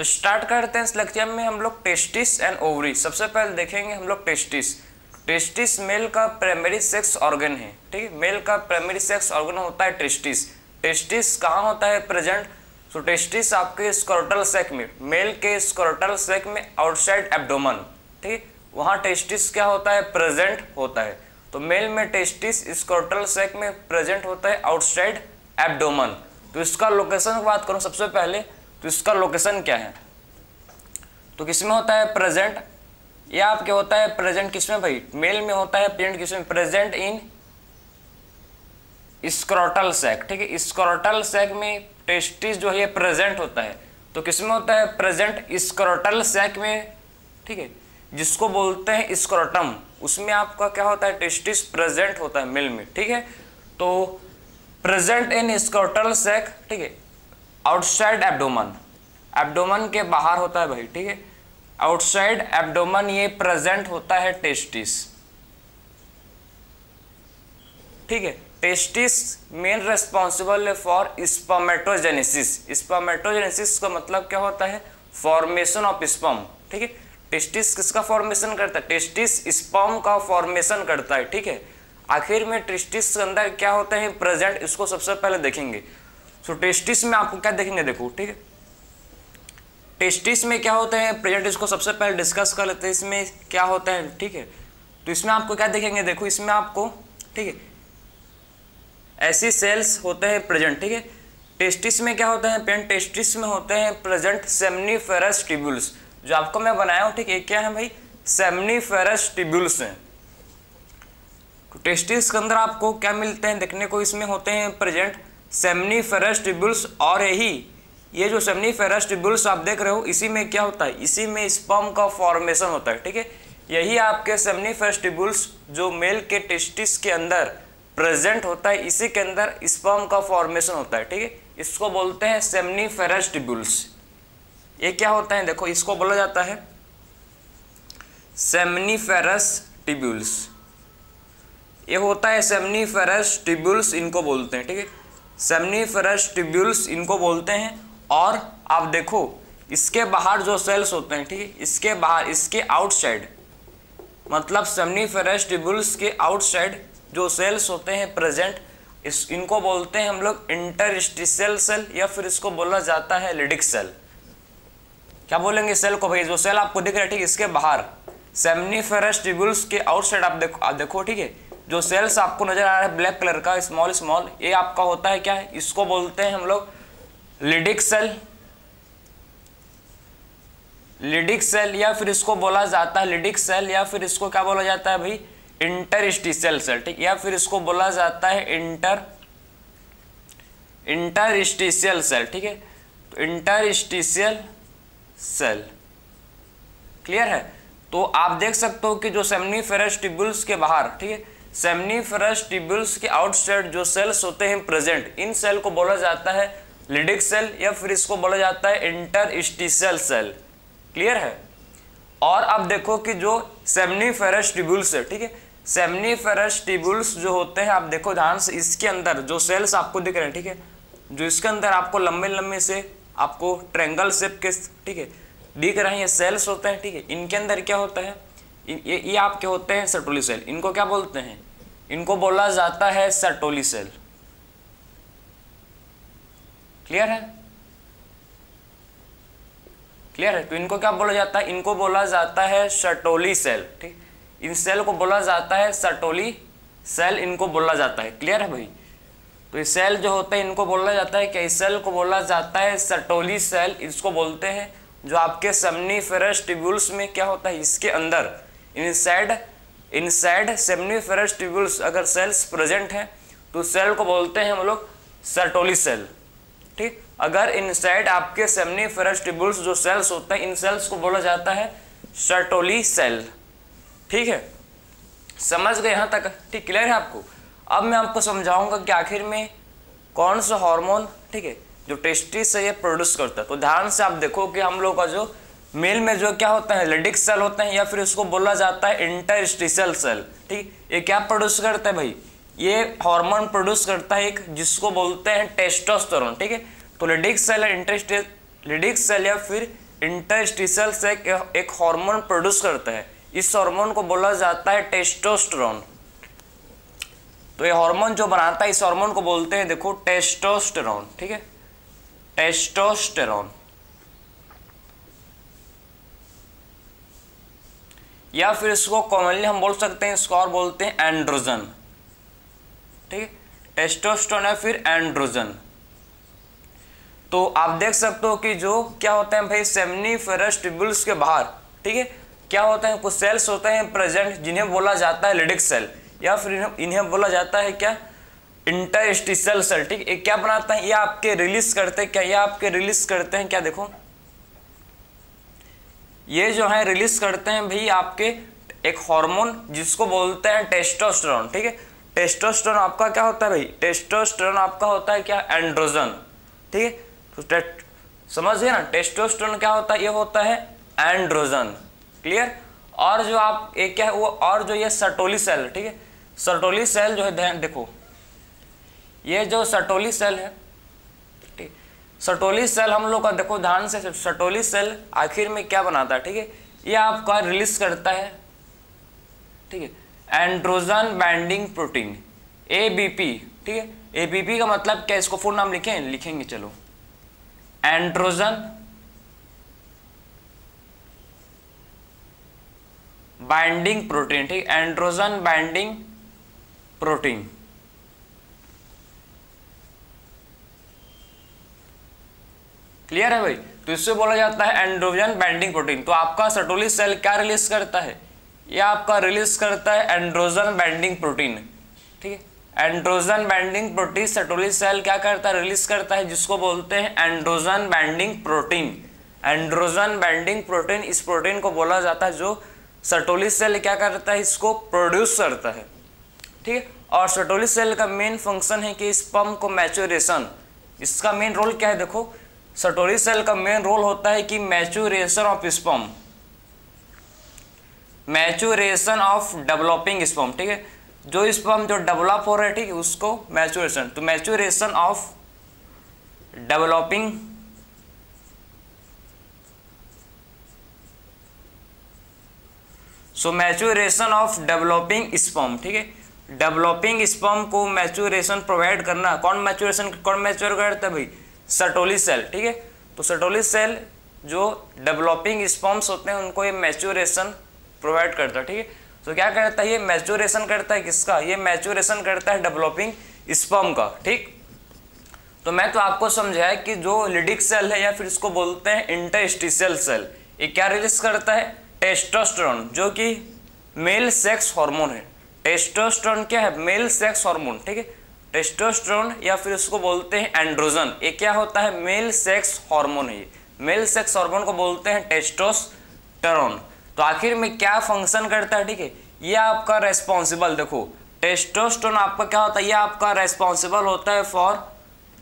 तो स्टार्ट करते हैं इस लेक्चर में हम लोग टेस्टिस एंड ओवरी। सबसे पहले देखेंगे हम लोग टेस्टिस। टेस्टिस मेल का प्राइमरी सेक्स ऑर्गन है, ठीक है। मेल का प्राइमरी सेक्स ऑर्गन होता है टेस्टिस। टेस्टिस कहाँ होता है प्रेजेंट? तो टेस्टिस आपके स्क्रोटल सैक में, मेल के स्क्रोटल सैक में आउटसाइड एब्डोमेन, ठीक है, वहाँ टेस्टिस क्या होता है? प्रेजेंट होता है। तो मेल में टेस्टिस स्क्रोटल सैक में प्रेजेंट होता है आउटसाइड एब्डोमेन। तो इसका लोकेशन की बात करूँ सबसे पहले, तो इसका लोकेशन क्या है? तो किसमें होता है प्रेजेंट? ये आपके होता है प्रेजेंट किसमें भाई? मेल में होता है प्रेजेंट किसमें? प्रेजेंट इन स्क्रोटल सैक, ठीक है। स्क्रोटल सैक में टेस्टिस जो है प्रेजेंट होता है। तो किसमें होता है प्रेजेंट? स्क्रोटल सैक में, ठीक है, जिसको बोलते हैं स्क्रोटम, उसमें आपका क्या होता है? टेस्टिस प्रेजेंट होता है मेल में, ठीक है। तो प्रेजेंट इन स्क्रोटल सैक, ठीक है, आउटसाइड एब्डोमेन, एब्डोमेन के बाहर होता है भाई, ठीक है। आउटसाइड एब्डोमेन ये प्रेजेंट होता है टेस्टिस, ठीक है। Testis main responsible for spermatogenesis. Spermatogenesis का मतलब क्या होता है? फॉर्मेशन ऑफ स्पर्म, ठीक है। टेस्टिस किसका फॉर्मेशन करता है? टेस्टिस स्पर्म का फॉर्मेशन करता है, ठीक है। आखिर में टेस्टिस के अंदर क्या होता है प्रेजेंट, इसको सबसे पहले देखेंगे। सो टेस्टिस में आपको क्या देखेंगे, देखो, ठीक है। टेस्टिस में क्या होता है प्रेजेंट, इसको सबसे पहले डिस्कस कर लेते हैं। इसमें क्या होता है, ठीक है। तो इसमें आपको क्या देखेंगे, देखो, इसमें आपको, ठीक है, ऐसी सेल्स होते हैं प्रेजेंट, ठीक है। टेस्टिस में क्या होता है प्रेजेंट? टेस्टिस में होते हैं प्रेजेंट सेमनीफेरस ट्यूब्यूल्स, जो आपको मैं बनाया हूँ, ठीक है। क्या है भाई? सेमनीफेरस ट्यूब्यूल्स हैं। तो टेस्टिस के अंदर आपको क्या मिलते हैं देखने को? इसमें होते हैं प्रेजेंट सेमनीफेरस ट्यूब्यूल्स। और ये जो सेमनीफेरस ट्यूब्यूल्स आप देख रहे हो, इसी में क्या होता है? इसी में स्पर्म का फॉर्मेशन होता है, ठीक है। यही आपके सेमनीफेरस ट्यूब्यूल्स जो मेल के टेस्टिस के अंदर प्रेजेंट होता है, इसी के अंदर स्पर्म का फॉर्मेशन होता है, ठीक है। इसको बोलते हैं सेमनीफेरस ट्यूब्यूल्स। ये क्या होता है देखो, इसको बोला जाता है सेमनीफेरस ट्यूब्यूल्स। ये होता है सेमनीफेरस ट्यूब्यूल्स, इनको बोलते हैं, ठीक है। सेमनीफेरस ट्यूब्यूल्स इनको बोलते हैं। और आप देखो इसके बाहर जो सेल्स होते हैं, ठीक है, इसके बाहर, इसके आउटसाइड, मतलब सेमनीफेरस ट्यूब्यूल्स के आउटसाइड जो सेल्स होते हैं प्रेजेंट, इनको बोलते हैं हम लोग इंटरस्टिशियल सेल, या फिर इसको बोला जाता है लिडिक सेल। क्या बोलेंगे सेल को भाई? जो सेल आपको दिख रहा है, ठीक है, इसके बाहर सेमनीफेरस ट्यूब्यूल्स के आउटसाइड आप देखो, ठीक है, जो सेल्स आपको नजर आ रहा है ब्लैक कलर का, स्मॉल स्मॉल, ये आपका होता है क्या है? इसको बोलते हैं हम लोग लिडिक सेल, लिडिक सेल, या फिर इसको बोला जाता है लिडिक सेल, या फिर इसको क्या बोला जाता है भाई? इंटरस्टिशियल सेल, ठीक, या फिर इसको बोला जाता है इंटरस्टिशियल सेल, ठीक है। तो इंटरस्टिशियल सेल, क्लियर है? तो आप देख सकते हो कि जो सेमनीफेरस ट्यूब्यूल्स के बाहर, ठीक है, सेमनीफेरस ट्यूब्यूल्स के आउटसाइड जो सेल्स होते हैं प्रेजेंट, इन सेल को बोला जाता है लिडिक सेल, या फिर इसको बोला जाता है इंटरस्टिशियल सेल, क्लियर है? और अब देखो कि जो सेमनीफेरस ट्यूब्यूल्स है, ठीक है, सेमनीफेरस ट्यूब्यूल्स जो होते हैं, आप देखो ध्यान से, इसके अंदर जो सेल्स आपको दिख रहे हैं, ठीक है, जो इसके अंदर आपको लंबे लंबे से आपको ट्रायंगल शेप के, ठीक है, दिख रहे हैं, ये सेल्स होते हैं, ठीक है। इनके अंदर क्या होता है? ये आपके होते हैं सर्टोली सेल। इनको क्या बोलते हैं? इनको बोला जाता है सर्टोली सेल, क्लियर है? क्लियर है? तो इनको क्या बोला जाता है? इनको बोला जाता है सर्टोली सेल, ठीक। इन सेल को बोला जाता है सर्टोली सेल, इनको बोला जाता है, क्लियर है भाई? तो ये सेल जो होते हैं इनको बोला जाता है क्या? इस सेल को बोला जाता है सर्टोली सेल, इसको बोलते हैं। जो आपके सेमनीफेरस ट्यूब्यूल्स में क्या होता है, इसके अंदर इनसाइड सेमनीफेरस ट्यूब्यूल्स अगर सेल्स प्रेजेंट हैं, तो सेल को बोलते हैं हम लोग सर्टोली सेल, ठीक। अगर इनसाइड आपके सेमनीफेरस ट्यूब्यूल्स जो सेल्स होते हैं, इन सेल्स को बोला जाता है सर्टोली सेल, ठीक है। समझ गए यहाँ तक? ठीक, क्लियर है आपको? अब मैं आपको समझाऊंगा कि आखिर में कौन सा हार्मोन, ठीक है, जो टेस्टिस से ये प्रोड्यूस करता है। तो ध्यान से आप देखो कि हम लोग का जो मेल में जो क्या होता है लिडिक सेल होते हैं, या फिर इसको बोला जाता है इंटरस्टिशियल सेल, ठीक। ये क्या प्रोड्यूस करता है भाई? ये हार्मोन प्रोड्यूस करता है एक, जिसको बोलते हैं टेस्टोस्टेरोन, ठीक है। तो लिडिक सेल या फिर इंटरस्टिशियल से एक हार्मोन प्रोड्यूस करता है, इस हार्मोन को बोला जाता है टेस्टोस्टेरोन। तो ये हार्मोन जो बनाता है इस हार्मोन को बोलते हैं देखो टेस्टोस्टेरोन, ठीक है, टेस्टोस्टेरोन। या फिर इसको कॉमनली हम बोल सकते हैं, इसको और बोलते हैं एंड्रोजन, ठीक है, टेस्टोस्टेरोन या फिर एंड्रोजन। तो आप देख सकते हो कि जो क्या होता है भाई सेमनीफेरस ट्यूब्यूल्स के बाहर, ठीक है, क्या होता है कुछ सेल्स होते हैं प्रेजेंट जिन्हें बोला जाता है लिडिक सेल, या फिर इन्हें बोला जाता है क्या इंटरस्टिशियल सेल, ठीक है। क्या बनाता है ये आपके रिलीज करते हैं क्या, ये आपके रिलीज करते हैं क्या, देखो ये जो है रिलीज करते हैं भाई आपके एक हार्मोन जिसको बोलते हैं टेस्टोस्टेरोन, ठीक है। टेस्टोस्टेरोन आपका क्या होता है भाई, टेस्टोस्टेरोन आपका होता है क्या एंड्रोजन, ठीक है। तो समझ गए ना, टेस्टोस्टेरोन क्या होता है, ये होता है एंड्रोजन, क्लियर। और जो आप एक क्या है वो, और जो ये सर्टोली सेल, ठीक है, सर्टोली सेल जो है ध्यान देखो, ये जो सर्टोली सेल है, ठीक, सर्टोली सेल हम लोग का देखो ध्यान से, सर्टोली सेल आखिर में क्या बनाता है, ठीक है, ये आपका रिलीज करता है, ठीक है, एंड्रोजन बाइंडिंग प्रोटीन एबीपी, ठीक है। एबीपी का मतलब क्या, इसको फुल नाम लिखेंगे चलो, एंड्रोजन बाइंडिंग प्रोटीन, ठीक, एंड्रोजन बाइंडिंग प्रोटीन। क्लियर है भाई, तो इससे बोला जाता है एंड्रोजन बाइंडिंग प्रोटीन। तो आपका सर्टोली सेल क्या रिलीज करता है, ये आपका रिलीज करता है एंड्रोजन बाइंडिंग प्रोटीन, ठीक है। Androgen binding protein Sertoli cell क्या करता है, रिलीज करता है, जिसको बोलते हैं androgen binding protein. Androgen binding protein, इस प्रोटीन को बोला जाता है जो सर्टोली सेल क्या करता है, इसको प्रोड्यूस करता है, ठीक है। और सर्टोली सेल का मेन फंक्शन है कि स्पर्म को मैच्योरेशन, इसका मेन रोल क्या है, देखो सर्टोली सेल का मेन रोल होता है कि maturation of sperm, maturation of developing sperm, ठीक है, जो स्पर्म जो डेवलप हो रहा है, ठीक है, उसको मैच्योरेशन, तो maturation of developing maturation of developing sperm, ठीक है, डेवलपिंग स्पर्म को मैच्योरेशन प्रोवाइड करना, कौन मैच्योर करता है भाई, सर्टोली सेल, ठीक है। तो सर्टोली सेल जो डेवलपिंग स्पर्म्स होते हैं उनको ये मैच्योरेशन प्रोवाइड करता है, ठीक है। तो क्या करता है, ये मैच्योरेशन करता है किसका, ये मैच्योरेशन करता है डेवलपिंग स्पर्म का, ठीक। तो मैं तो आपको समझाया कि जो लिडिक सेल है या फिर इसको बोलते हैं इंटरस्टिशियल सेल, ये क्या रिलीज करता है, टेस्टोस्टेरोन, जो कि मेल सेक्स हार्मोन है। टेस्टोस्टेरोन क्या है, मेल सेक्स हार्मोन, ठीक है। टेस्टोस्टेरोन या फिर उसको बोलते हैं एंड्रोजन, ये क्या होता है, मेल सेक्स हार्मोन है, मेल सेक्स हार्मोन को बोलते हैं टेस्टोस्टेरोन। तो आखिर में क्या फंक्शन करता है, ठीक है, ये आपका रेस्पॉन्सिबल, देखो टेस्टोस्टेरोन आपका क्या होता है, ये आपका रेस्पॉन्सिबल होता है फॉर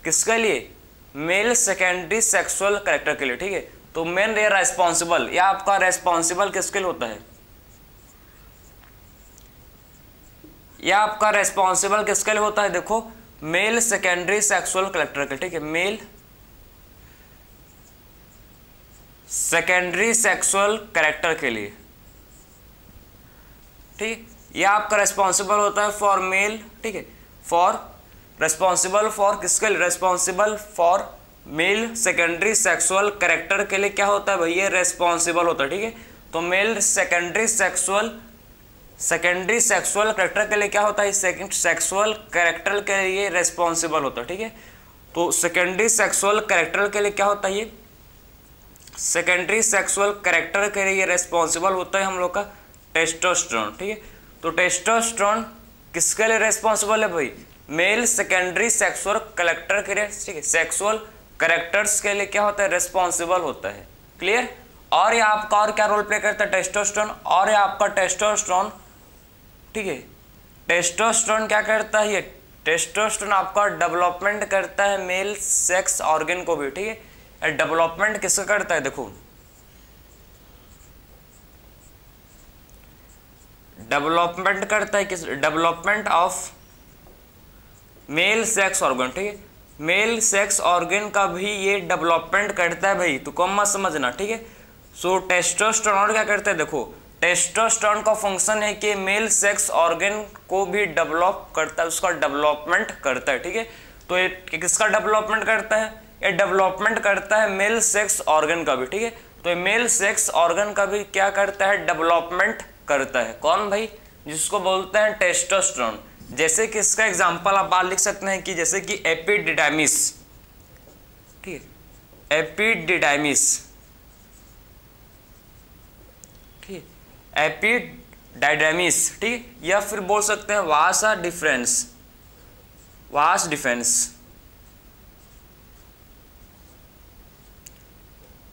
किसके लिए, मेल सेकेंडरी सेक्सुअल कैरेक्टर के लिए, ठीक है। तो मेन ये रेस्पॉन्सिबल, या आपका रेस्पॉन्सिबल किसके लिए होता है, या आपका रेस्पॉन्सिबल किसके लिए होता है, देखो मेल सेकेंडरी सेक्सुअल कैरेक्टर के, ठीक है, मेल सेकेंडरी सेक्सुअल कैरेक्टर के लिए, ठीक, ये आपका रेस्पॉन्सिबल होता है फॉर मेल, ठीक है, फॉर रेस्पॉन्सिबल फॉर किसके लिए, responsible for male secondary sexual character के लिए क्या होता है भाई, ये रेस्पॉन्सिबल होता है, ठीक है। तो मेल सेकेंडरी सेक्सुअल कैरेक्टर के लिए क्या होता है, सेक्सुअल कैरेक्टर के लिए रेस्पॉन्सिबल होता है, ठीक है। तो सेकेंडरी सेक्सुअल कैरेक्टर के लिए क्या होता है, ये सेकेंडरी सेक्सुअल कैरेक्टर के लिए रेस्पॉन्सिबल होता है हम लोग का टेस्टोस्टेरोन, ठीक है। तो टेस्टोस्टेरोन किसके लिए रेस्पॉन्सिबल है भाई, मेल सेकेंडरी सेक्सुअल कैरेक्टर के लिए, ठीक है, सेक्सुअल कैरेक्टर्स के लिए क्या होता है, रेस्पॉन्सिबल होता है, क्लियर। और ये आपका और क्या रोल प्ले करता है, टेस्टोस्टेरोन, और ये आपका टेस्टोस्टेरोन, ठीक है, टेस्टोस्टेरोन क्या करता है, ये टेस्टोस्टेरोन आपका डेवलपमेंट करता है मेल सेक्स ऑर्गन को भी, ठीक है। डेवलपमेंट किसका करता है, देखो डेवलपमेंट करता है किस, development of male sex organ, ठीक है, मेल सेक्स ऑर्गन का भी ये डेवलपमेंट करता है भाई, तो कम मत समझना, ठीक है। सो टेस्टोस्टेरोन क्या करता है, देखो टेस्टोस्टेरोन का फंक्शन है कि मेल सेक्स ऑर्गन को भी डेवलप करता है, उसका डेवलपमेंट करता है, ठीक है। तो ये किसका डेवलपमेंट करता है, ये डेवलपमेंट करता है मेल सेक्स ऑर्गन का भी, ठीक है। तो मेल सेक्स ऑर्गन का भी क्या करता है, डेवलपमेंट करता है। कौन भाई, जिसको बोलते हैं टेस्टोस्टेरोन। जैसे कि इसका एग्जांपल आप बाहर लिख सकते हैं कि जैसे कि एपिडिडाइमिस, ठीक है, एपिडिडाइमिस, ठीक है, एपिडाइडाइमिस, ठीक है, या फिर बोल सकते हैं वासा डिफरेंस, वास डिफेंस,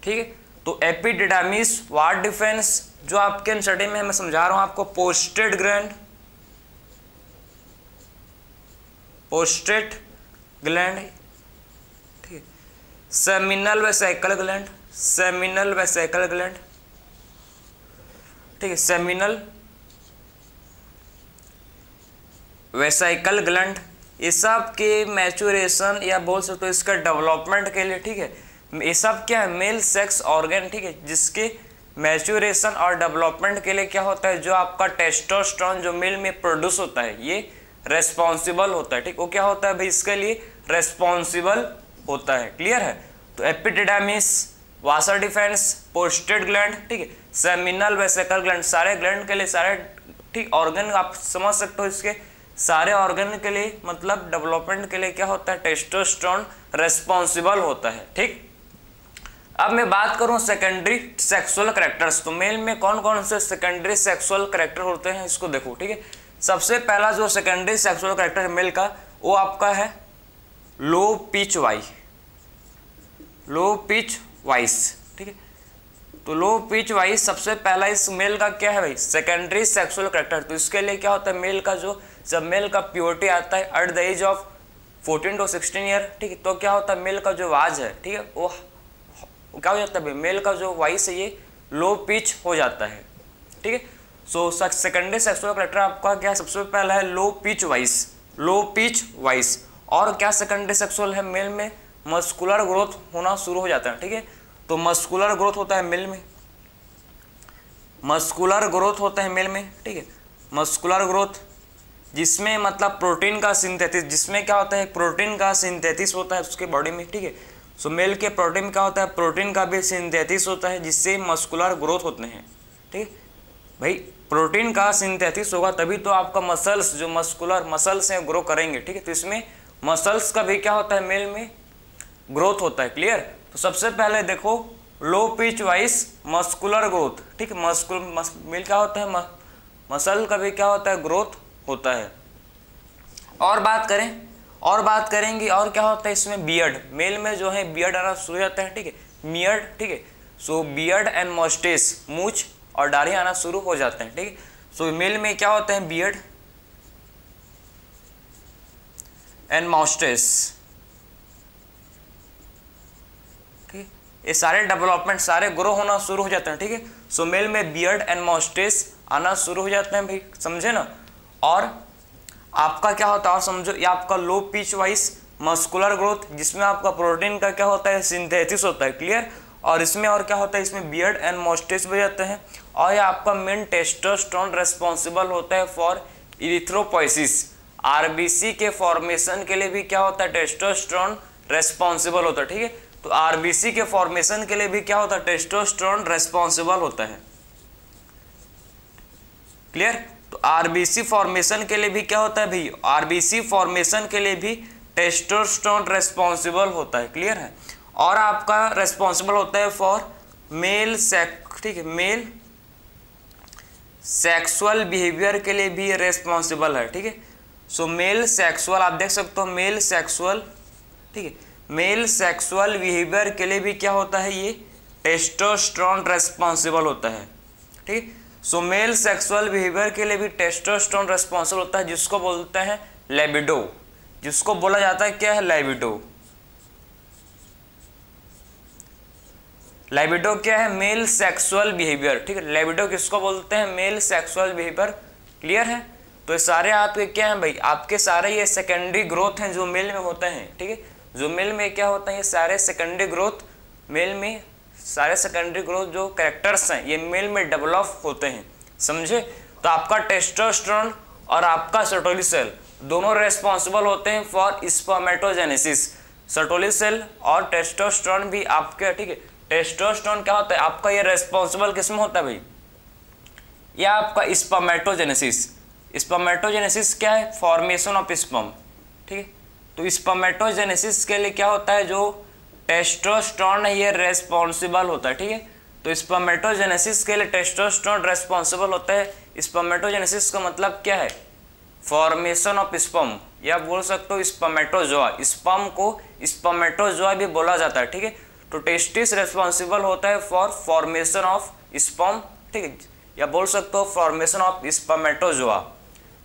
ठीक है। तो एपिडिडाइमिस, वास डिफेंस जो आपके स्टडी में मैं समझा रहा हूं आपको, पोस्टेड ग्लैंड, पोस्टेड ग्लैंड, ठीक है, seminal vesicle gland, seminal vesicle gland, ठीक है, सेमिनल वेसिकल ग्लैंड, ये सब के मैच्योरेशन या बोल सकते हो इसका डेवलपमेंट के लिए, ठीक है, ये सब क्या है, मेल सेक्स ऑर्गन, ठीक है, जिसके मैच्योरेशन और डेवलपमेंट के लिए क्या होता है, जो आपका टेस्टोस्टेरोन जो मेल में प्रोड्यूस होता है ये रेस्पॉन्सिबल होता है, ठीक। वो क्या होता है भाई, इसके लिए रेस्पॉन्सिबल होता है, क्लियर है। तो एपिडिडाइमिस, वासा डिफेंस, पोस्टेड ग्लैंड, ठीक है, सेमिनल वेसिकल ग्लैंड, सारे ग्लैंड के लिए, सारे ठीक ऑर्गन आप समझ सकते हो, इसके सारे ऑर्गन के लिए मतलब डेवलपमेंट के लिए क्या होता है, टेस्टोस्टेरोन रेस्पॉन्सिबल होता है, ठीक। अब मैं बात करूं सेकेंडरी सेक्सुअल कैरेक्टर्स, तो मेल में कौन कौन से सेकेंडरी सेक्सुअल कैरेक्टर होते हैं इसको देखो, ठीक है। सबसे पहला जो सेकेंडरी सेक्सुअल कैरेक्टर है मेल का, वो आपका है low pitch voice, low pitch voice, ठीक है। तो लो पिच वॉइस सबसे पहला इस मेल का क्या है भाई, सेकेंडरी सेक्सुअल कैरेक्टर। तो इसके लिए क्या होता है, मेल का जो जब मेल का प्योरिटी आता है at the age of 14 to 16 year, ठीक है, तो क्या होता है, मेल का जो आवाज है, ठीक है, वो क्या हो जाता है, मेल का जो वॉइस है ये लो पिच हो जाता है, ठीक है। सो सेकेंडरी सेक्सुअल कैरेक्टर आपका क्या सबसे पहला है, low pitch voice, low pitch voice. और क्या सेकेंडरी सेक्सुअल है, मेल में मस्कुलर ग्रोथ होना शुरू हो जाता है, ठीक है। तो मस्कुलर ग्रोथ होता है मेल में, मस्कुलर ग्रोथ होता है मेल में, ठीक है, मस्कुलर ग्रोथ, जिसमें मतलब प्रोटीन का सिंथेसिस, जिसमें क्या होता है, प्रोटीन का सिंथेसिस होता है उसके बॉडी में, ठीक है। सो मेल के प्रोटीन क्या होता है, प्रोटीन का भी सिंथेसिस होता है जिससे मस्कुलर ग्रोथ होते हैं, ठीक है भाई। प्रोटीन का सिंथेसिस होगा तभी तो आपका मसल्स, जो मस्कुलर मसल्स हैं ग्रो करेंगे, ठीक है। तो इसमें मसल्स का भी क्या होता है, मेल में ग्रोथ होता है, क्लियर। तो सबसे पहले देखो low pitch voice muscular growth, ठीक है, मेल क्या होता है, मसल का भी क्या होता है, ग्रोथ होता है। और बात करेंगे और क्या होता है इसमें, बियर्ड, मेल में जो है बियर्ड आना शुरू हो जाता है, ठीक है, बियर्ड, ठीक है। सो बियर्ड एंड मस्टेस, मूछ और दाढ़ी आना शुरू हो जाते हैं, ठीक है। सो मेल में क्या होता है, बियर्ड एंड मस्टेस, ठीक है, ये सारे डेवलपमेंट सारे ग्रो होना शुरू हो जाते हैं, ठीक है। सो मेल में बियर्ड एंड मस्टेस आना शुरू हो जाते हैं भाई, समझे ना। और आपका क्या होता है, और समझो, ये आपका low pitch voice muscular growth, जिसमें आपका प्रोटीन का क्या होता है, सिंथेसिस होता है, क्लियर। और इसमें और क्या होता है, इसमें बियर्ड एंड मस्टेस भी जाते हैं। और ये आपका मेन टेस्टोस्टेरोन रेस्पॉन्सिबल होता है फॉर इरिथ्रोपोइसिस, आरबीसी के फॉर्मेशन के लिए भी क्या होता है, टेस्टोस्टेरोन रेस्पॉन्सिबल होता है, ठीक है। तो आरबीसी के फॉर्मेशन के लिए भी क्या होता है, टेस्टोस्टेरोन रेस्पॉन्सिबल होता है, क्लियर। तो आरबीसी फॉर्मेशन के लिए भी क्या होता है भाई, आरबीसी फॉर्मेशन के लिए भी टेस्टोस्टेरोन रेस्पॉन्सिबल होता है, क्लियर है। और आपका रेस्पॉन्सिबल होता है फॉर मेल सेक्स, ठीक है, मेल सेक्सुअल बिहेवियर के लिए भी रेस्पॉन्सिबल है, ठीक है। सो मेल सेक्सुअल आप देख सकते हो, मेल सेक्सुअल, ठीक है, मेल सेक्सुअल बिहेवियर के लिए भी क्या होता है, ये टेस्टोस्टेरोन रेस्पॉन्सिबल होता है, ठीक है। सो मेल सेक्सुअल बिहेवियर के लिए भी टेस्टोस्टेरोन रेस्पॉन्सिबल होता है, जिसको बोलते हैं लाइबिडो, जिसको बोला जाता है क्या है, लाइबिडो। लाइबिडो क्या है, मेल सेक्सुअल बिहेवियर, ठीक है। लाइबिडो किसको बोलते हैं, मेल सेक्सुअल बिहेवियर, क्लियर है। तो ये सारे आपके क्या हैं भाई, आपके सारे ये सेकेंडरी ग्रोथ हैं जो मेल में होते हैं, ठीक है। जो मेल में क्या होता है, ये सारे सेकेंडरी ग्रोथ मेल में, सारे सेकेंडरी ग्रोथ जो कैरेक्टर्स हैं ये मेल में डेवलप होते हैं, समझे। तो आपका टेस्टोस्टेरोन और आपका सर्टोली सेल दोनों रेस्पॉन्सिबल होते हैं फॉर स्पर्मेटोजेनेसिस। सर्टोली सेल और टेस्टोस्टेरोन भी आपके, ठीक है। टेस्टोस्टेरोन क्या होता है आपका, ये रेस्पॉन्सिबल किसमें होता है भाई, यह आपका स्पर्मेटोजेनेसिस। स्पर्मेटोजेनेसिस क्या है, फॉर्मेशन ऑफ स्पर्म, ठीक है। तो स्पर्मेटोजेनेसिस के लिए क्या होता है, जो टेस्टोस्टेरोन है ये रेस्पॉन्सिबल होता है, ठीक है। तो स्पर्मेटोजेनेसिस के लिए टेस्टोस्टेरोन रेस्पॉन्सिबल होता है। स्पर्मेटोजेनेसिस का मतलब क्या है, फॉर्मेशन ऑफ स्पर्म, या बोल सकते हो स्पर्मेटोजोआ। स्पर्म को स्पर्मेटोजोआ भी बोला जाता है, ठीक है। तो टेस्टिस रेस्पॉन्सिबल होता है फॉर फॉर्मेशन ऑफ स्पर्म, ठीक है, या बोल सकते हो फॉर्मेशन ऑफ स्पर्मेटोजोआ।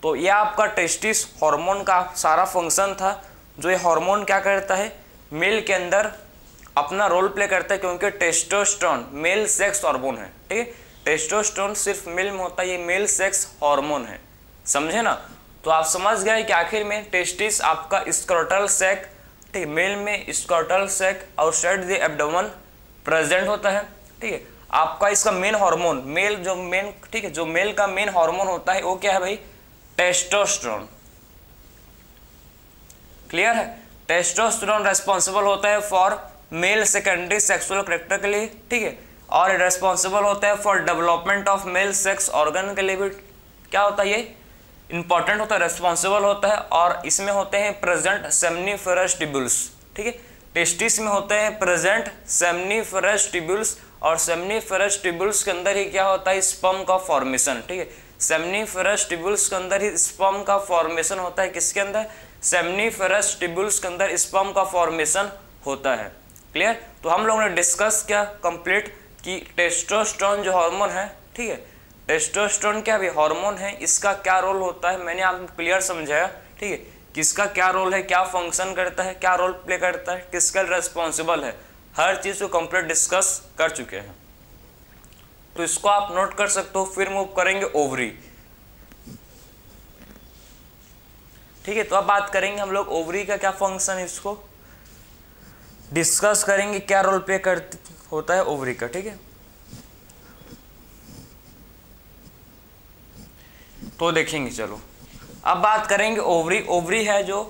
तो यह आपका टेस्टिस हार्मोन का सारा फंक्शन था। जो ये हार्मोन क्या करता है, मेल के अंदर अपना रोल प्ले करता है, क्योंकि टेस्टोस्टेरोन मेल सेक्स हार्मोन है, ठीक है। टेस्टोस्टेरोन सिर्फ मेल में होता है, ये मेल सेक्स हार्मोन है, समझे ना। तो आप समझ गए कि आखिर में टेस्टिस आपका स्क्रोटल सैक, ठीक है, मेल में scrotal sac outside the abdomen present होता है, ठीक है। आपका इसका मेन हार्मोन, मेल जो मेन, ठीक है, जो मेल का मेन हार्मोन होता है वो क्या है भाई, टेस्टोस्टेरोन। क्लियर है। टेस्टोस्टेरोन रेस्पॉन्सिबल होता है for male secondary sexual character के लिए, ठीक है, और रेस्पॉन्सिबल होता है for development of male sex organ के लिए भी क्या होता है, ये इंपॉर्टेंट होता है, रेस्पॉन्सिबल होता है। और इसमें होते हैं प्रेजेंट सेमनीफेरस ट्यूब्यूल्स, ठीक है। टेस्टिस में होते हैं प्रेजेंट सेमनीफेरस ट्यूब्यूल्स, और सेमनीफेरस ट्यूब्यूल्स के अंदर ही क्या होता है, स्पर्म का फॉर्मेशन, ठीक है। सेमनीफेरस ट्यूब्यूल्स के अंदर ही स्पर्म का फॉर्मेशन होता है, किसके अंदर, सेमनीफेरस ट्यूब्यूल्स के अंदर स्पर्म का फॉर्मेशन होता है। क्लियर। तो हम लोगों ने डिस्कस किया कंप्लीट कि टेस्टोस्टेरोन जो हार्मोन है, ठीक है, टेस्टोस्टेरोन क्या भी हार्मोन है, इसका क्या रोल होता है, मैंने आपको क्लियर समझाया, ठीक है, किसका क्या रोल है, क्या फंक्शन करता है, क्या रोल प्ले करता है, किसका रेस्पॉन्सिबल है, हर चीज़ को कंप्लीट डिस्कस कर चुके हैं। तो इसको आप नोट कर सकते हो। फिर मूव करेंगे ओवरी, ठीक है। तो अब बात करेंगे हम लोग ओवरी का क्या फंक्शन है, इसको डिस्कस करेंगे, क्या रोल प्ले करती होता है ओवरी का, ठीक है। तो देखेंगे, चलो अब बात करेंगे ओवरी। ओवरी है जो,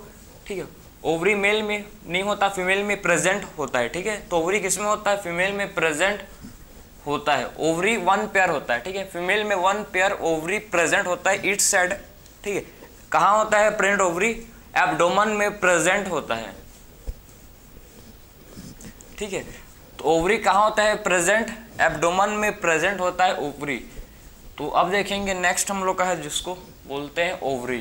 ठीक है, ओवरी मेल में नहीं होता, फीमेल में प्रेजेंट होता है, ठीक है। तो ओवरी किसमें होता है, फीमेल में प्रेजेंट होता है। ओवरी वन पेयर होता है, ठीक है, फीमेल में वन पेयर ओवरी प्रेजेंट होता है ईच साइड, ठीक है। कहाँ होता है प्रेजेंट ओवरी, एब्डोमेन में प्रेजेंट होता है, ठीक है। तो ओवरी कहाँ होता है प्रेजेंट, एब्डोमेन में प्रेजेंट होता है ओवरी। तो अब देखेंगे नेक्स्ट हम लोग का है जिसको बोलते हैं ओवरी,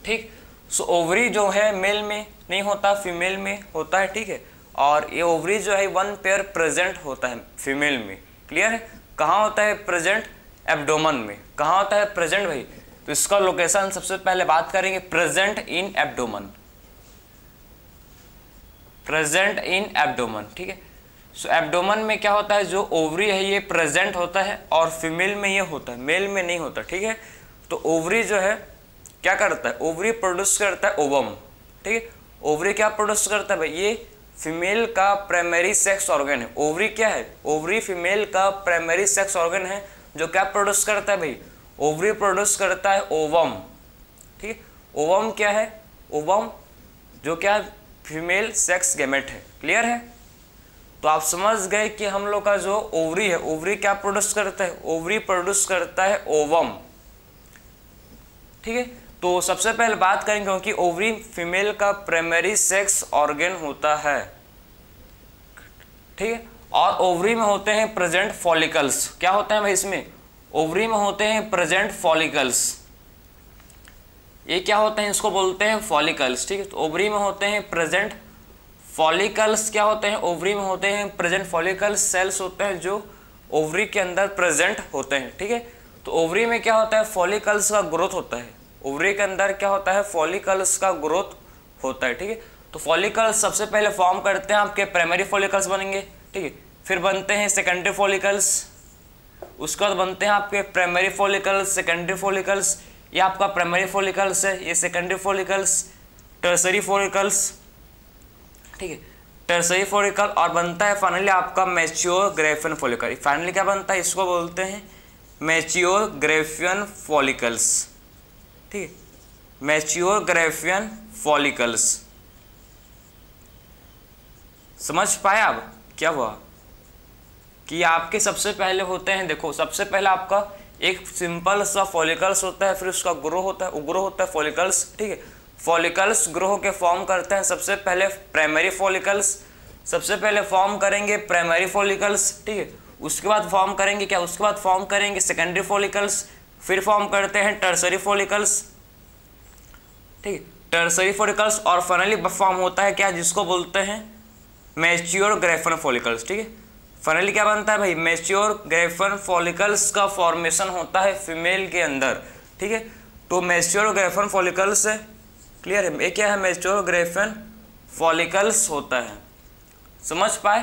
ठीक। सो ओवरी जो है मेल में नहीं होता, फीमेल में होता है, ठीक है। और ये ओवरी जो है वन पेयर प्रेजेंट होता है फीमेल में। क्लियर है। कहाँ होता है प्रेजेंट, एब्डोमेन में। कहाँ होता है प्रेजेंट भाई, तो इसका लोकेशन सबसे पहले बात करेंगे, present in abdomen, present in abdomen, ठीक है। सो एब्डोमेन में क्या होता है, जो ओवरी है ये प्रेजेंट होता है, और फीमेल में ये होता है, मेल में नहीं होता, ठीक है। तो ओवरी जो है क्या करता है, ओवरी प्रोड्यूस करता है ओवम, ठीक है। ओवरी क्या प्रोड्यूस करता है भाई, ये फीमेल का प्राइमरी सेक्स ऑर्गन है। ओवरी क्या है, ओवरी फीमेल का प्राइमरी सेक्स ऑर्गन है, जो क्या प्रोड्यूस करता है भाई, ओवरी प्रोड्यूस करता है ओवम, ठीक है। ओवम क्या है, ओवम जो क्या फीमेल सेक्स गैमेट है। क्लियर है। तो आप समझ गए कि हम लोग का जो ओवरी है, ओवरी क्या प्रोड्यूस करता है, ओवरी प्रोड्यूस करता है ओवम, ठीक है। तो सबसे पहले बात करेंगे, क्योंकि ओवरी फीमेल का प्राइमरी सेक्स ऑर्गन होता है, ठीक है। और ओवरी में होते हैं प्रेजेंट फॉलिकल्स। क्या होता है भाई इसमें, ओवरी में होते हैं प्रेजेंट फॉलिकल्स। ये क्या होते हैं, इसको बोलते हैं फॉलिकल्स, ठीक है। तो ओवरी में होते हैं प्रेजेंट फॉलिकल्स। क्या होते हैं, ओवरी में होते हैं प्रेजेंट फॉलिकल्स, सेल्स होते हैं जो ओवरी के अंदर प्रेजेंट होते हैं, ठीक है। तो ओवरी में क्या होता है, फॉलिकल्स का ग्रोथ होता है। ओवरी के अंदर क्या होता है, फॉलिकल्स का ग्रोथ होता है, ठीक है। तो फॉलिकल्स सबसे पहले फॉर्म करते हैं, आपके प्राइमरी फॉलिकल्स बनेंगे, ठीक है। फिर बनते हैं सेकेंडरी फॉलिकल्स, उसके बाद बनते हैं आपके प्राइमरी फॉलिकल्स, सेकेंडरी फॉलिकल्स, ये आपका प्राइमरी फॉलिकल्स है, ये सेकेंडरी फॉलिकल्स, टर्सरी फॉलिकल्स, ठीक है, टर्सरी फॉलिकल, और बनता है फाइनली आपका मैच्योर ग्रेफियन फॉलिकल। फाइनली क्या बनता है, इसको बोलते हैं मैच्योर ग्रेफियन फॉलिकल्स, ठीक है, मैच्योर ग्रेफियन फॉलिकल्स। समझ पाए आप क्या हुआ कि आपके सबसे पहले होते हैं, देखो सबसे पहले आपका एक सिंपल सा फॉलिकल्स होता है, फिर उसका ग्रो होता है, उग्रो होता है फॉलिकल्स, ठीक है, फॉलिकल्स ग्रो के फॉर्म करते हैं सबसे पहले प्राइमरी फॉलिकल्स, सबसे पहले फॉर्म करेंगे प्राइमरी फॉलिकल्स, ठीक है, उसके बाद फॉर्म करेंगे क्या, उसके बाद फॉर्म करेंगे सेकेंडरी फॉलिकल्स, फिर फॉर्म करते हैं टर्सरी फॉलिकल्स, ठीक है, टर्सरी फॉलिकल्स, और फाइनली फॉर्म होता है क्या, जिसको बोलते हैं मैच्योर ग्रेफियन फॉलिकल्स, ठीक है। फाइनली क्या बनता है भाई, मैच्योर ग्रेफियन फॉलिकल्स का फॉर्मेशन होता है फीमेल के अंदर, ठीक है। तो मैच्योर ग्रेफियन फॉलिकल्स है, क्लियर है, ये क्या है, मैच्योर ग्रेफियन फॉलिकल्स होता है। समझ पाए?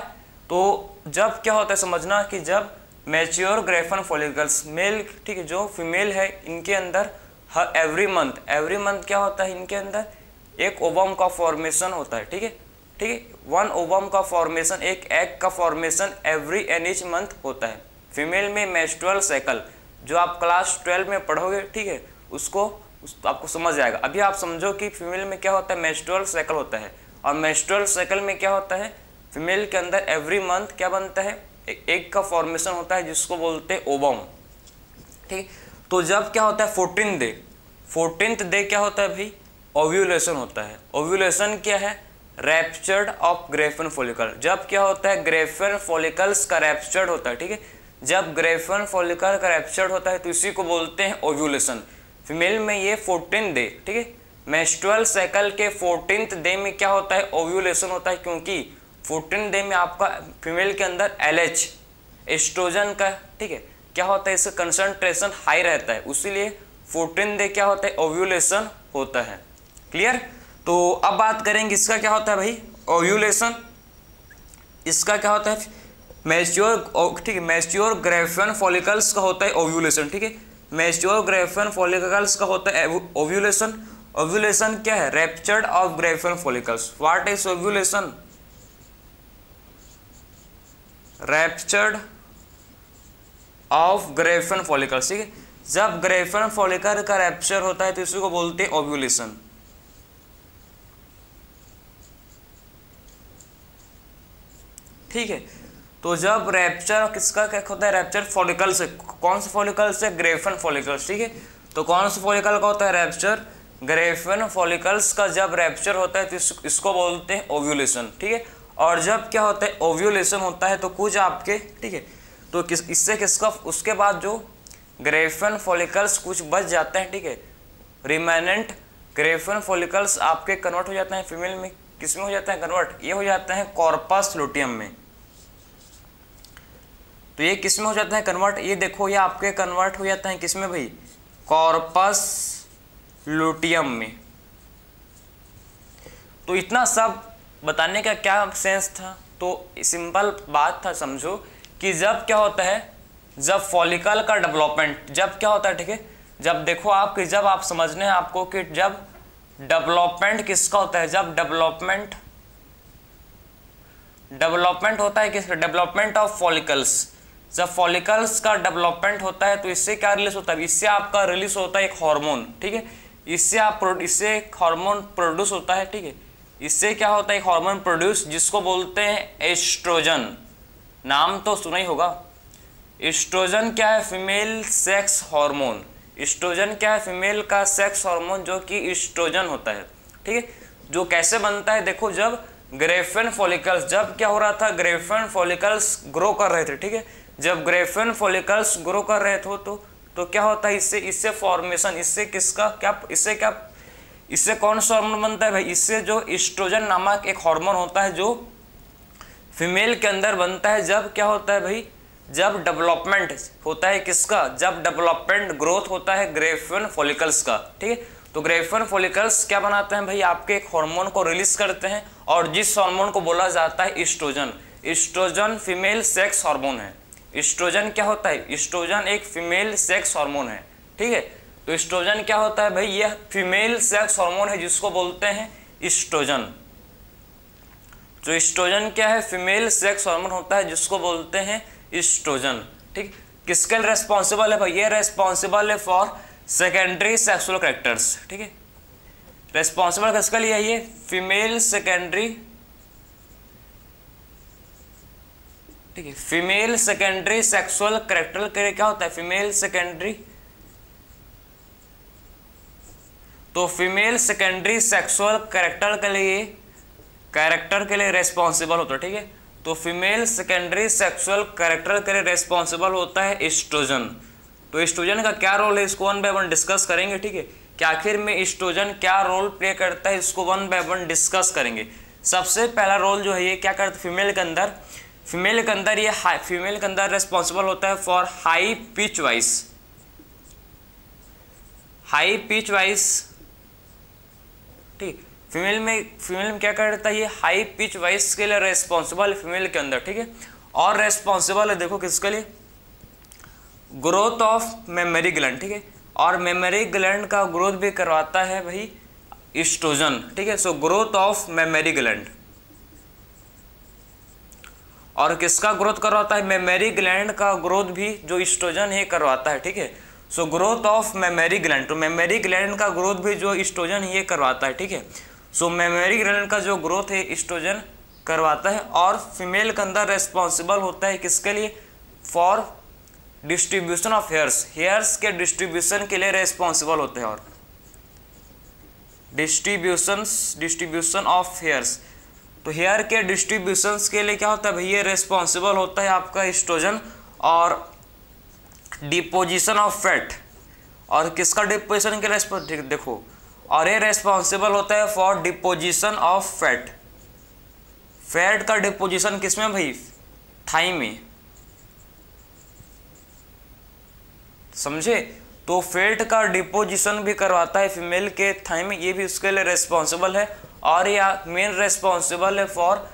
तो जब क्या होता है समझना कि जब मैच्योर ग्रेफियन फॉलिकल्स मेल, ठीक है, जो फीमेल है इनके अंदर हर एवरी मंथ क्या होता है, इनके अंदर एक ओवम का फॉर्मेशन होता है, ठीक है, ठीक है, वन ओवम का फॉर्मेशन, एक एग का formation every and each month होता है। फीमेल में मेंस्ट्रुअल साइकिल जो आप क्लास 12 में पढ़ोगे, ठीक है, उसको आपको समझ आएगा। अभी आप समझो कि फीमेल में क्या होता है, मेंस्ट्रुअल साइकिल होता है, और मेंस्ट्रुअल साइकिल में क्या होता है, फीमेल के अंदर एवरी मंथ क्या बनता है, एग का फॉर्मेशन होता है जिसको बोलते हैं ओवम, ठीक। तो जब क्या होता है 14th डे क्या होता है भाई, ओव्यूलेशन होता है। ओव्यूलेशन क्या है, रैप्चर्ड ऑफ ग्रेफियन फॉलिकल। जब क्या होता है, ग्रेफियन फॉलिकल्स का रैप्चर्ड होता है, ठीक है, जब ग्रेफियन फॉलिकल का रैप्चर्ड होता है तो इसी को बोलते हैं ओव्यूलेशन। फीमेल में ये 14 डे, ठीक है, मेंस्ट्रुअल साइकिल के 14th डे में क्या होता है, ओव्यूलेशन होता है, क्योंकि 14 डे में आपका फीमेल के अंदर LH एस्ट्रोजन का, ठीक है, क्या होता है, इसका कंसंट्रेशन हाई रहता है, उसीलिए 14 डे क्या होता है, ओव्यूलेशन होता है। क्लियर? तो अब बात करेंगे इसका क्या होता है भाई, ओव्यूलेशन, इसका क्या होता है, मैच्योर, ठीक है, मैच्योर ग्रेफियन फॉलिकल्स का होता है ओव्यूलेशन, ठीक है, मैच्योर ग्रेफियन फॉलिकल्स का होता है ओव्यूलेशन। ओव्यूलेशन क्या है, raptured of Graafian follicles. What is ovulation, raptured of Graafian follicles, ठीक है, जब ग्रेफियन फॉलिकल का रैप्चर होता है तो इसी को बोलते हैं ओव्यूलेशन। ठीक है, तो जब रैप्चर किसका क्या होता है, रैप्चर फॉलिकल से, कौन से फॉलिकल से, ग्रेफियन फॉलिकल्स, ठीक है, तो कौन से फॉलिकल का होता है रैप्चर, ग्रेफियन फॉलिकल्स का जब रैप्चर होता है तो इसको बोलते हैं ओव्यूलेशन, ठीक है। और जब क्या होता है, ओव्यूलेशन होता है तो कुछ आपके, ठीक है, तो इससे किसका, उसके बाद जो ग्रेफियन फॉलिकल्स कुछ बच जाते हैं, ठीक है, रिमेनेंट ग्रेफियन फॉलिकल्स आपके कन्वर्ट हो जाते हैं फीमेल में, किसमें हो जाता है कन्वर्ट, ये हो जाते हैं कॉर्पस लुटियम में। तो ये किसमें हो जाता है कन्वर्ट, ये देखो ये आपके कन्वर्ट हो जाता है किसमें भाई, कॉर्पस लुटियम में। तो इतना सब बताने का क्या सेंस था, तो सिंपल बात था, समझो कि जब क्या होता है, जब फॉलिकल का डेवलपमेंट, जब क्या होता है, ठीक है, जब देखो आप कि जब आप समझने हैं आपको कि जब डेवलपमेंट किसका होता है, जब डेवलपमेंट होता है किसका, डेवलपमेंट ऑफ फॉलिकल्स, जब फॉलिकल्स का डेवलपमेंट होता है तो इससे क्या रिलीज होता है, इससे आपका रिलीज होता है एक हार्मोन, ठीक है, इससे एक हार्मोन प्रोड्यूस होता है, ठीक है, इससे क्या होता है, एक हार्मोन प्रोड्यूस जिसको बोलते हैं एस्ट्रोजन। नाम तो सुना ही होगा, एस्ट्रोजन क्या है, फीमेल सेक्स हार्मोन। एस्ट्रोजन क्या है, फीमेल का सेक्स हार्मोन जो कि एस्ट्रोजन होता है, ठीक है, जो कैसे बनता है, देखो जब ग्रेफियन फॉलिकल्स, जब क्या हो रहा था, ग्रेफियन फॉलिकल्स ग्रो कर रहे थे, ठीक है, जब ग्रेफियन फॉलिकल्स ग्रो कर रहे थे तो क्या होता है, इससे फॉर्मेशन, इससे किसका क्या, इससे कौन सा हार्मोन बनता है भाई, इससे जो एस्ट्रोजन नामक एक हार्मोन होता है जो फीमेल के अंदर बनता है। जब क्या होता है भाई, जब डेवलपमेंट होता है किसका, जब डेवलपमेंट ग्रोथ होता है ग्रेफियन फॉलिकल्स का, ठीक है, तो ग्रेफियन फॉलिकल्स क्या बनाते हैं भाई, आपके एक हार्मोन को रिलीज करते हैं, और जिस हार्मोन को बोला जाता है estrogen. Estrogen female sex hormone है। एस्ट्रोजन क्या होता है, एस्ट्रोजन एक फीमेल सेक्स हार्मोन है, ठीक है। तो एस्ट्रोजन क्या होता है भाई, ये फीमेल सेक्स हार्मोन है जिसको बोलते हैं एस्ट्रोजन। जो एस्ट्रोजन क्या है, फीमेल सेक्स हार्मोन होता है जिसको बोलते हैं एस्ट्रोजन। ठीक, किसके लिए रेस्पॉन्सिबल है भाई, ये रेस्पॉन्सिबल है फॉर सेकेंडरी सेक्सुअल कैरेक्टर्स। ठीक है, रेस्पॉन्सिबल किसके लिए है ये, फीमेल सेकेंडरी, ठीक है, फीमेल सेकेंडरी सेक्सुअल कैरेक्टर के लिए क्या होता है, फीमेल सेकेंडरी, तो फीमेल सेकेंडरी सेक्सुअल कैरेक्टर के लिए रेस्पॉन्सिबल होता है। ठीक है, तो फीमेल सेकेंडरी सेक्सुअल कैरेक्टर के लिए रेस्पॉन्सिबल होता है एस्ट्रोजन। तो एस्ट्रोजन का क्या रोल है, इसको वन बाय वन डिस्कस करेंगे। ठीक है, कि आखिर में एस्ट्रोजन क्या रोल प्ले करता है, इसको वन बाय वन डिस्कस करेंगे। सबसे पहला रोल जो है ये क्या करता है फीमेल के अंदर, फीमेल के अंदर रेस्पॉन्सिबल होता है फॉर हाई पिच वाइस। ठीक, फीमेल में क्या करता है ये, हाई पिच वॉइस के लिए रेस्पॉन्सिबल फीमेल के अंदर। ठीक है, और रेस्पॉन्सिबल है देखो किसके लिए, ग्रोथ ऑफ मेमोरी ग्लैंड। ठीक है, और मेमोरी ग्लैंड का ग्रोथ भी करवाता है भाई एस्ट्रोजन। ठीक है, so growth of memory gland, और किसका ग्रोथ करवाता है, मेमोरी ग्लैंड का ग्रोथ भी जो एस्ट्रोजन है करवाता है। ठीक है, so growth of memory gland, तो मेमोरी ग्लैंड का ग्रोथ भी जो एस्ट्रोजन ये करवाता है। ठीक है, सो मेमोरी ग्लैंड का जो ग्रोथ है एस्ट्रोजन करवाता है, और फीमेल के अंदर रेस्पॉन्सिबल होता है किसके लिए, फॉर डिस्ट्रीब्यूशन ऑफ हेयर्स के डिस्ट्रीब्यूशन के लिए रेस्पॉन्सिबल होते हैं, और डिस्ट्रीब्यूशन ऑफ हेयर्स, तो हेयर के डिस्ट्रीब्यूशंस के लिए क्या होता है भैया, रेस्पॉन्सिबल होता है आपका एस्ट्रोजन। और डिपोजिशन ऑफ फैट, और किसका डिपोजिशन के लिए देखो, और ये रेस्पॉन्सिबल होता है फॉर डिपोजिशन ऑफ फैट का डिपोजिशन किसमें भाई, थाई में, समझे। तो फैट का डिपोजिशन भी करवाता है फीमेल के थाई में, ये भी उसके लिए रेस्पॉन्सिबल है। और ये मेन रेस्पॉन्सिबल है फॉर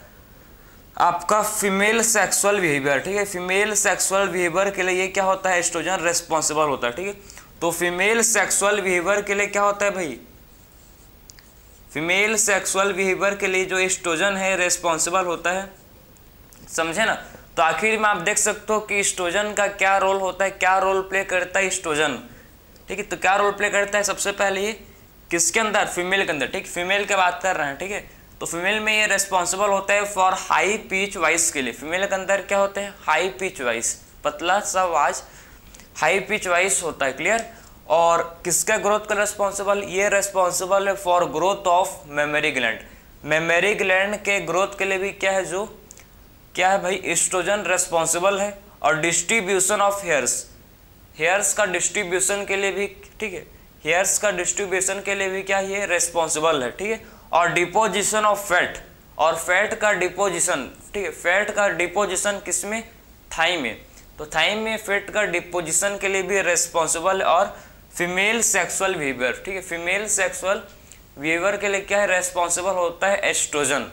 आपका फीमेल सेक्सुअल बिहेवियर। ठीक है, फीमेल सेक्सुअल बिहेवियर के लिए ये क्या होता है, एस्ट्रोजन रेस्पॉन्सिबल होता है। ठीक है, तो फीमेल सेक्सुअल बिहेवियर के लिए क्या होता है भाई, फीमेल सेक्सुअल बिहेवियर के लिए जो एस्ट्रोजन है रेस्पॉन्सिबल होता है, समझे ना। तो आखिर में आप देख सकते हो कि एस्ट्रोजन का क्या रोल होता है, क्या रोल प्ले करता है एस्ट्रोजन। ठीक है, तो क्या रोल प्ले करता है, सबसे पहले ये किसके अंदर, फीमेल के अंदर। ठीक, फीमेल की बात कर रहे हैं। ठीक है, तो फीमेल में ये रेस्पॉन्सिबल होता है फॉर हाई पिच वॉइस के लिए। फीमेल के अंदर क्या होते हैं, हाई पिच वॉइस, पतला सा आवाज, हाई पिच वॉइस होता है, क्लियर। और किसका ग्रोथ का रेस्पॉन्सिबल, ये रेस्पॉन्सिबल है for growth of memory gland. Memory gland के ग्रोथ के लिए भी क्या है, जो क्या है भाई, एस्ट्रोजन रेस्पॉन्सिबल है। और डिस्ट्रीब्यूशन ऑफ हेयर्स का डिस्ट्रीब्यूशन के लिए भी, ठीक है, हेयर्स का डिस्ट्रीब्यूशन के लिए भी क्या ये रेस्पॉन्सिबल है। ठीक है, और डिपोजिशन ऑफ फैट, और फैट का डिपोजिशन, ठीक है, फैट का डिपोजिशन किसमें, थाई में। तो थाई में फैट का डिपोजिशन के लिए भी रेस्पॉन्सिबल है। और फीमेल सेक्सुअल बिहेवियर, ठीक है, फीमेल सेक्सुअल बिहेवियर के लिए क्या है, रेस्पॉन्सिबल होता है एस्ट्रोजन।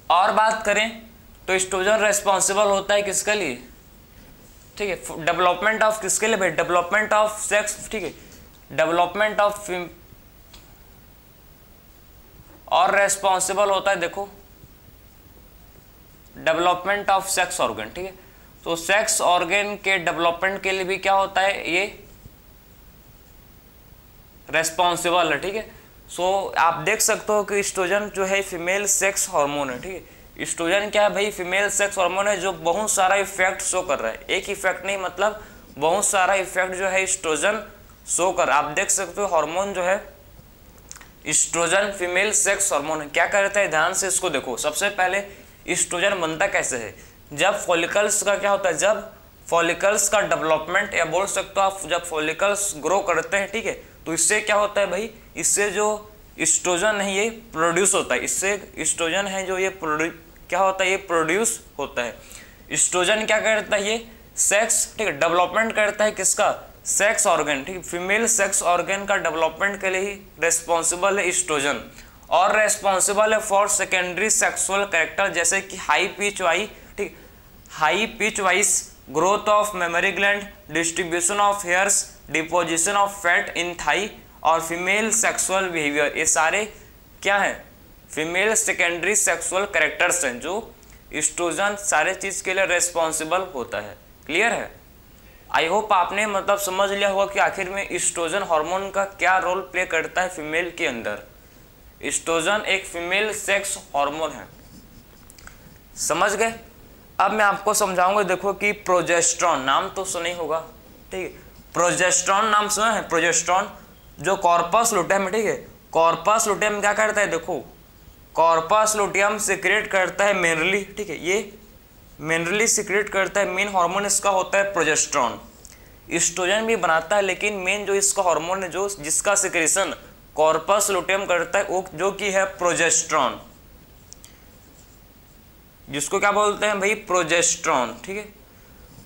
और बात करें तो एस्ट्रोजन रेस्पॉन्सिबल होता है किसके लिए, ठीक है, डेवलपमेंट ऑफ किसके लिए भाई, डेवलपमेंट ऑफ सेक्स। ठीक है, डेवलपमेंट ऑफ, और रेस्पॉन्सिबल होता है देखो डेवलपमेंट ऑफ सेक्स ऑर्गन। ठीक है, तो सेक्स ऑर्गन के डेवलपमेंट के लिए भी क्या होता है, ये रेस्पॉन्सिबल है। ठीक है, सो आप देख सकते हो कि एस्ट्रोजन जो है फीमेल सेक्स हार्मोन है। ठीक है, एस्ट्रोजन क्या है भाई, फीमेल सेक्स हार्मोन है जो बहुत सारा इफेक्ट शो कर रहा है। एक इफेक्ट नहीं, मतलब बहुत सारा इफेक्ट जो है एस्ट्रोजन शो कर। आप देख सकते हो हार्मोन जो है एस्ट्रोजन फीमेल सेक्स हार्मोन है, क्या करता है, ध्यान से इसको देखो। सबसे पहले एस्ट्रोजन बनता कैसे है, जब फॉलिकल्स का क्या होता है, जब फॉलिकल्स का डेवलपमेंट, या बोल सकते हो आप जब फॉलिकल्स ग्रो करते हैं। ठीक है, तो इससे क्या होता है भाई, इससे जो एस्ट्रोजन है ये प्रोड्यूस होता है, इससे एस्ट्रोजन है जो ये क्या होता है, ये प्रोड्यूस होता है। एस्ट्रोजन क्या करता है, ये सेक्स, ठीक है, डेवलपमेंट करता है किसका, सेक्स ऑर्गन। ठीक है, फीमेल सेक्स ऑर्गन का डेवलपमेंट के लिए ही रेस्पॉन्सिबल है एस्ट्रोजन। और रेस्पॉन्सिबल है फॉर सेकेंडरी सेक्सुअल कैरेक्टर, जैसे कि हाई पिच वाई, ठीक, high pitch voice, growth of memory gland, distribution of hairs, deposition of fat in thigh और फीमेल सेक्सुअल बिहेवियर, ये सारे क्या हैं, फीमेल सेकेंडरी सेक्सुअल कैरेक्टर्स हैं जो एस्ट्रोजन सारे चीज़ के लिए रेस्पॉन्सिबल होता है। क्लियर है? आई होप आपने मतलब समझ लिया होगा कि आखिर में एस्ट्रोजन हार्मोन का क्या रोल प्ले करता है फीमेल के अंदर। एस्ट्रोजन एक फीमेल सेक्स हार्मोन है, समझ गए? अब मैं आपको समझाऊंगा, देखो कि प्रोजेस्टेरॉन नाम तो सुना ही होगा, ठीक है? प्रोजेस्टेरॉन नाम सुना है? प्रोजेस्टेरॉन जो कॉर्पस लुटेयम, ठीक है, कॉर्पस लुटेयम क्या करता है, देखो कॉर्पस लुटेयम सिक्रेट करता है मेनली, ठीक है, ये मेनली सिक्रेट करता है, मेन हार्मोन इसका होता है प्रोजेस्टेरॉन। एस्ट्रोजन भी बनाता है लेकिन मेन जो इसका हार्मोन है जो जिसका सिक्रेशन कॉर्पस लुटेयम करता है वो जो कि है प्रोजेस्टेरॉन, जिसको क्या बोलते हैं भाई, प्रोजेस्टेरॉन, ठीक है,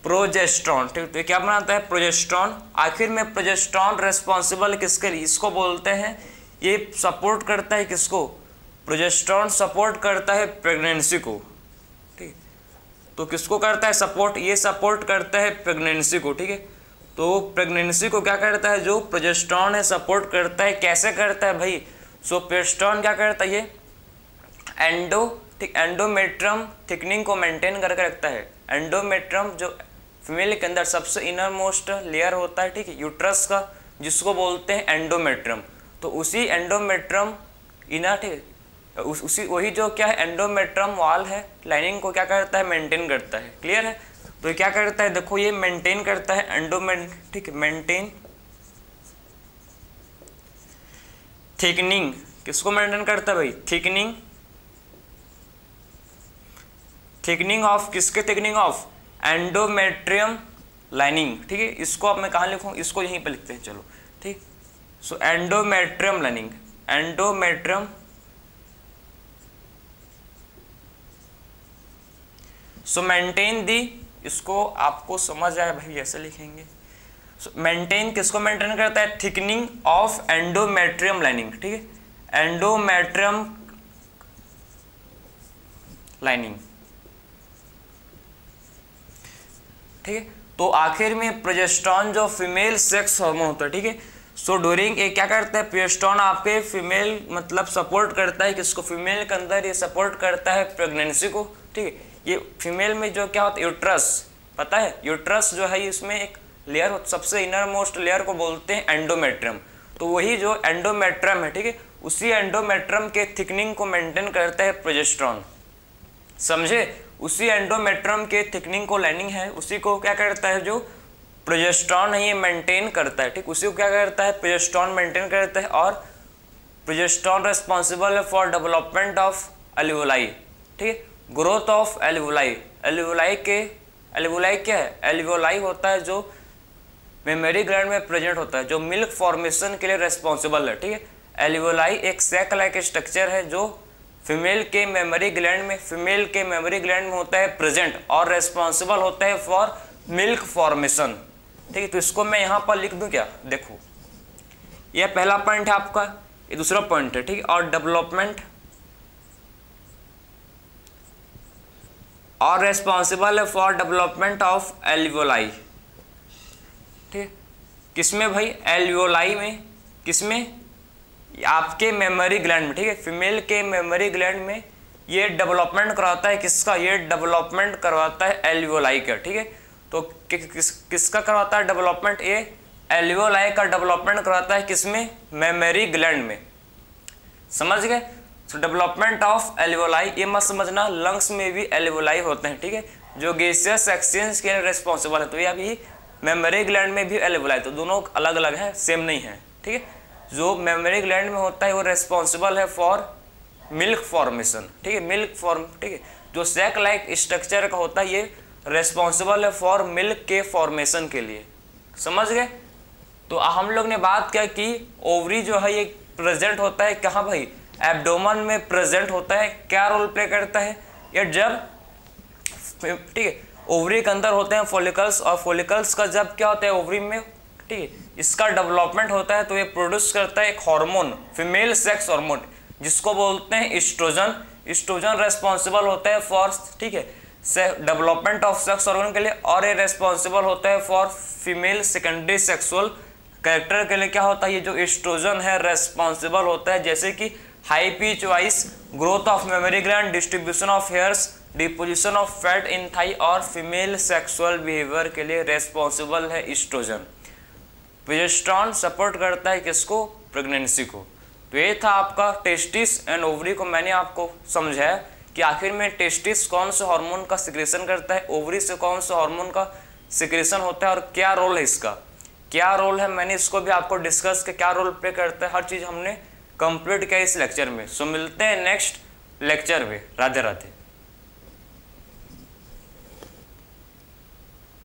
प्रोजेस्टेरॉन, ठीक है। तो क्या बनाता है, प्रोजेस्टेरॉन। आखिर में प्रोजेस्टेरॉन रेस्पॉन्सिबल किसके लिए, इसको बोलते हैं, ये सपोर्ट करता है किसको, प्रोजेस्टेरॉन सपोर्ट करता है प्रेगनेंसी को, ठीक है। तो किसको करता है सपोर्ट, ये सपोर्ट करता है प्रेगनेंसी को, ठीक है। तो प्रेगनेंसी को क्या करता है, जो प्रोजेस्टेरॉन है सपोर्ट करता है, कैसे करता है भाई, सो प्रोजेस्टेरॉन क्या करता है, ये एंडोमेट्रियम थिकनिंग को मेंटेन करके रखता है। एंडोमेट्रियम जो फीमेल के अंदर सबसे इनर मोस्ट लेयर होता है, ठीक है, यूट्रस का, जिसको बोलते हैं एंडोमेट्रियम। तो उसी एंडोमेट्रियम इनर, ठीक है, उसी वही जो क्या है एंडोमेट्रियम वॉल है, लाइनिंग को क्या करता है, मेंटेन करता है। क्लियर है? तो क्या करता है, देखो ये मेंटेन करता है ठीक है, मेंटेन थिकनिंग, किसको मेंटेन करता है भाई, थिकनिंग ऑफ, किसके थिकनिंग ऑफ, एंडोमेट्रियम लाइनिंग, ठीक है। इसको अब मैं कहाँ लिखूँ, इसको यहीं पे लिखते हैं, चलो, ठीक। So endometrium lining, endometrium, so maintain the, इसको आपको समझ आया भाई, ऐसे लिखेंगे। सो मेंटेन किसको मेंटेन करता है, थिकनिंग ऑफ एंडोमेट्रियम लाइनिंग, ठीक है, एंडोमेट्रियम लाइनिंग, ठीक है। तो आखिर में प्रोजेस्टेरॉन जो फीमेल सेक्स हार्मोन होता है, ठीक है, सो ड्यूरिंग ये क्या करता है, प्रोजेस्टेरॉन आपके फीमेल मतलब सपोर्ट करता है किसको, फीमेल के अंदर ये सपोर्ट करता है प्रेगनेंसी को, ठीक है। ये फीमेल में जो क्या होता है, यूट्रस, पता है यूट्रस जो है इसमें एक लेयर, सबसे इनर मोस्ट लेयर को बोलते हैं एंडोमेट्रियम। तो वही जो एंडोमेट्रियम है, ठीक है, उसी एंडोमेट्रियम के थिकनिंग को मेंटेन करता है प्रोजेस्टेरॉन, समझे। उसी एंडोमेट्रियम के थिकनिंग को लाइनिंग है, उसी को क्या करता है, जो प्रोजेस्टेरॉन है ये मेंटेन करता है, ठीक, उसी को क्या करता है, प्रोजेस्टेरॉन मेंटेन करता है। और प्रोजेस्टेरॉन रिस्पॉन्सिबल है फॉर डेवलपमेंट ऑफ एल्वियोलाई, ठीक है, ग्रोथ ऑफ एल्वियोलाई। एल्वियोलाई क्या है, एल्वियोलाई होता है जो मेमोरी ग्लैंड में प्रेजेंट होता है, जो मिल्क फॉर्मेशन के लिए रिस्पॉन्सिबल है, ठीक है। एल्वियोलाई एक सैक लाइक स्ट्रक्चर है जो फीमेल के मेमोरी ग्लैंड में होता है प्रेजेंट और रेस्पॉन्सिबल होता है फॉर मिल्क फॉर्मेशन, ठीक है। तो इसको मैं यहाँ पर लिख दूँ क्या, देखो यह पहला पॉइंट है आपका, ये दूसरा पॉइंट है, ठीक है। और डेवलपमेंट और रेस्पॉन्सिबल है फॉर डेवलपमेंट ऑफ एल्वियोलाई, ठीक है, किसमें भाई, एल्वियोलाई में, किसमें, आपके मेमोरी ग्लैंड में, ठीक है, फीमेल के मेमोरी ग्लैंड में ये डेवलपमेंट करवाता है, किसका, ये डेवलपमेंट करवाता है एल्वियोलाई का, ठीक है। तो किसका करवाता है डेवलपमेंट, ये एल्वियोलाई का डेवलपमेंट करवाता है, किसमें, मेमोरी ग्लैंड में, समझ गए। तो डेवलपमेंट ऑफ एल्वियोलाई, ये मत समझना लंग्स में भी एल्वियोलाई होते हैं, ठीक है, जो गैसियस एक्सचेंज के लिए रिस्पॉन्सिबल है। तो ये अभी मेमोरी ग्लैंड में भी एल्वियोलाई, तो दोनों अलग अलग है, सेम नहीं है, ठीक है। जो मेमोरी ग्लैंड में होता है वो रिस्पॉन्सिबल है फॉर मिल्क फॉर्मेशन, ठीक है, मिल्क फॉर्म, ठीक है, जो सैक लाइक स्ट्रक्चर का होता है ये रिस्पॉन्सिबल है फॉर मिल्क के फॉर्मेशन के लिए, समझ गए। तो हम लोग ने बात क्या की, ओवरी जो है ये प्रेजेंट होता है कहाँ भाई, एब्डोमेन में प्रेजेंट होता है। क्या रोल प्ले करता है ये, जब, ठीक है, ओवरी के अंदर होते हैं फॉलिकल्स, और फॉलिकल्स का जब क्या होता है ओवरी में, ठीक है, इसका डेवलपमेंट होता है, तो ये प्रोड्यूस करता है एक हार्मोन, फीमेल सेक्स हार्मोन, जिसको बोलते हैं एस्ट्रोजन। एस्ट्रोजन रेस्पॉन्सिबल होता है फॉर, ठीक है, डेवलपमेंट ऑफ सेक्स हार्मोन के लिए, और ये रेस्पॉन्सिबल होता है for female secondary sexual character के लिए क्या होता है, ये जो एस्ट्रोजन है रेस्पॉन्सिबल होता है, जैसे कि high pitch voice, growth of memory gland, distribution of hairs, deposition of fat in thigh और फीमेल सेक्सुअल बिहेवियर के लिए रेस्पॉन्सिबल है एस्ट्रोजन। प्रोजेस्टेरॉन सपोर्ट करता है किसको, प्रेगनेंसी को। तो ये था आपका टेस्टिस एंड ओवरी को मैंने आपको समझाया कि आखिर में टेस्टिस कौन से हार्मोन का सिक्रेशन करता है, ओवरी से कौन से हार्मोन का सिक्रेशन होता है और क्या रोल है इसका, क्या रोल है, मैंने इसको भी आपको डिस्कस किया क्या रोल प्ले करता है, हर चीज़ हमने कंप्लीट किया इस लेक्चर में। सो मिलते हैं नेक्स्ट लेक्चर में। राधे राधे।